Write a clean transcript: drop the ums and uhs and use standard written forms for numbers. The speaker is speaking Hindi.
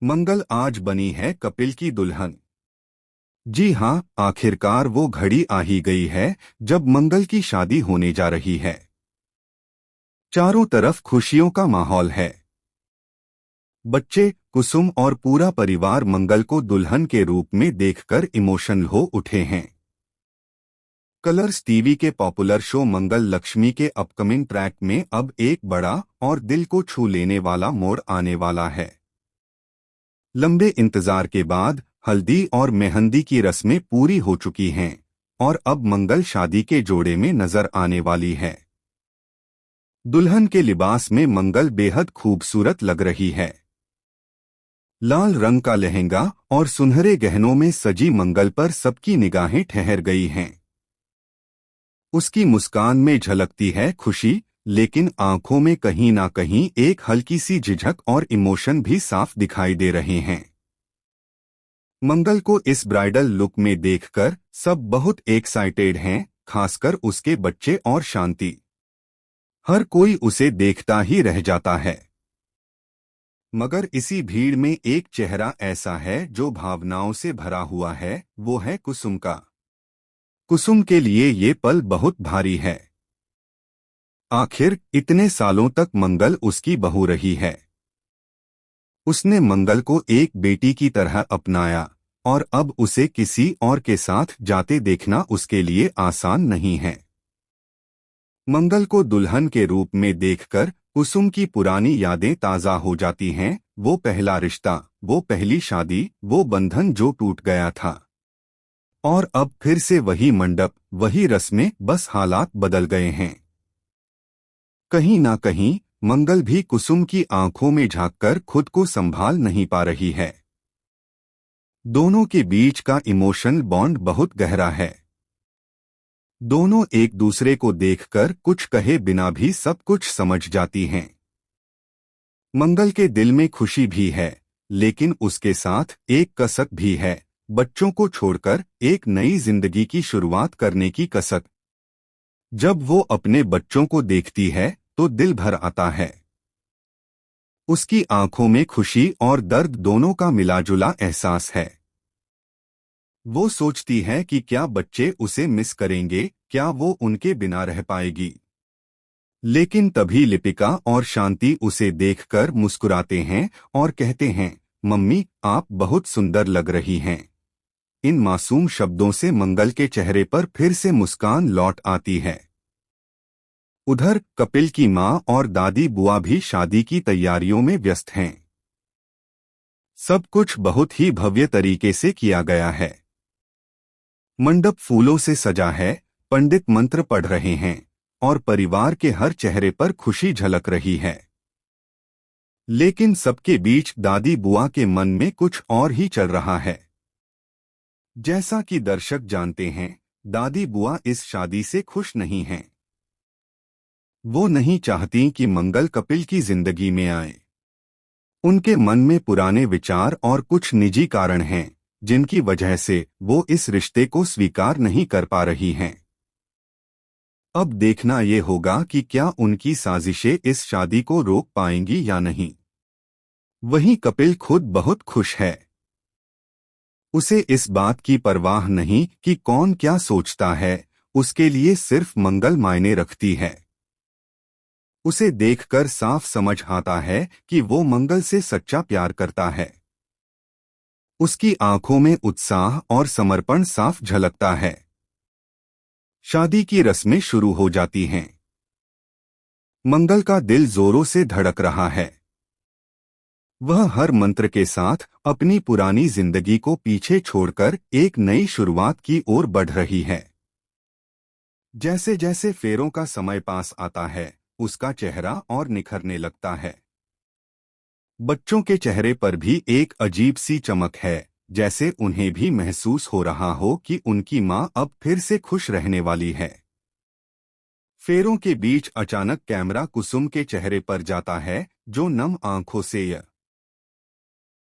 मंगल आज बनी है कपिल की दुल्हन। जी हाँ, आखिरकार वो घड़ी आ ही गई है जब मंगल की शादी होने जा रही है। चारों तरफ खुशियों का माहौल है। बच्चे, कुसुम और पूरा परिवार मंगल को दुल्हन के रूप में देखकर इमोशनल हो उठे हैं। कलर्स टीवी के पॉपुलर शो मंगल लक्ष्मी के अपकमिंग ट्रैक में अब एक बड़ा और दिल को छू लेने वाला मोड़ आने वाला है। लंबे इंतजार के बाद हल्दी और मेहंदी की रस्में पूरी हो चुकी हैं और अब मंगल शादी के जोड़े में नजर आने वाली है। दुल्हन के लिबास में मंगल बेहद खूबसूरत लग रही है। लाल रंग का लहंगा और सुनहरे गहनों में सजी मंगल पर सबकी निगाहें ठहर गई हैं। उसकी मुस्कान में झलकती है खुशी, लेकिन आंखों में कहीं ना कहीं एक हल्की सी झिझक और इमोशन भी साफ दिखाई दे रहे हैं। मंगल को इस ब्राइडल लुक में देखकर सब बहुत एक्साइटेड हैं, खासकर उसके बच्चे और शांति। हर कोई उसे देखता ही रह जाता है। मगर इसी भीड़ में एक चेहरा ऐसा है जो भावनाओं से भरा हुआ है, वो है कुसुम का। कुसुम के लिए ये पल बहुत भारी है। आखिर इतने सालों तक मंगल उसकी बहू रही है। उसने मंगल को एक बेटी की तरह अपनाया और अब उसे किसी और के साथ जाते देखना उसके लिए आसान नहीं है। मंगल को दुल्हन के रूप में देखकर कुसुम की पुरानी यादें ताज़ा हो जाती हैं। वो पहला रिश्ता, वो पहली शादी, वो बंधन जो टूट गया था। और अब फिर से वही मंडप, वही रस्में, बस हालात बदल गए हैं। कहीं ना कहीं मंगल भी कुसुम की आंखों में झांककर खुद को संभाल नहीं पा रही है। दोनों के बीच का इमोशनल बॉन्ड बहुत गहरा है। दोनों एक दूसरे को देखकर कुछ कहे बिना भी सब कुछ समझ जाती हैं। मंगल के दिल में खुशी भी है, लेकिन उसके साथ एक कसक भी है, बच्चों को छोड़कर एक नई जिंदगी की शुरुआत करने की कसक। जब वो अपने बच्चों को देखती है तो दिल भर आता है। उसकी आंखों में खुशी और दर्द दोनों का मिलाजुला एहसास है। वो सोचती है कि क्या बच्चे उसे मिस करेंगे, क्या वो उनके बिना रह पाएगी। लेकिन तभी लिपिका और शांति उसे देखकर मुस्कुराते हैं और कहते हैं, मम्मी आप बहुत सुंदर लग रही हैं। इन मासूम शब्दों से मंगल के चेहरे पर फिर से मुस्कान लौट आती है। उधर कपिल की माँ और दादी बुआ भी शादी की तैयारियों में व्यस्त हैं। सब कुछ बहुत ही भव्य तरीके से किया गया है। मंडप फूलों से सजा है, पंडित मंत्र पढ़ रहे हैं और परिवार के हर चेहरे पर खुशी झलक रही है। लेकिन सबके बीच दादी बुआ के मन में कुछ और ही चल रहा है। जैसा कि दर्शक जानते हैं, दादी बुआ इस शादी से खुश नहीं हैं। वो नहीं चाहती कि मंगल कपिल की जिंदगी में आए। उनके मन में पुराने विचार और कुछ निजी कारण हैं, जिनकी वजह से वो इस रिश्ते को स्वीकार नहीं कर पा रही हैं। अब देखना ये होगा कि क्या उनकी साजिशें इस शादी को रोक पाएंगी या नहीं। वहीं कपिल खुद बहुत खुश है। उसे इस बात की परवाह नहीं कि कौन क्या सोचता है, उसके लिए सिर्फ मंगल मायने रखती है। उसे देखकर साफ समझ आता है कि वो मंगल से सच्चा प्यार करता है। उसकी आंखों में उत्साह और समर्पण साफ झलकता है। शादी की रस्में शुरू हो जाती हैं। मंगल का दिल जोरों से धड़क रहा है। वह हर मंत्र के साथ अपनी पुरानी जिंदगी को पीछे छोड़कर एक नई शुरुआत की ओर बढ़ रही है। जैसे जैसे फेरों का समय पास आता है, उसका चेहरा और निखरने लगता है। बच्चों के चेहरे पर भी एक अजीब सी चमक है, जैसे उन्हें भी महसूस हो रहा हो कि उनकी माँ अब फिर से खुश रहने वाली है। फेरों के बीच अचानक कैमरा कुसुम के चेहरे पर जाता है, जो नम आंखों से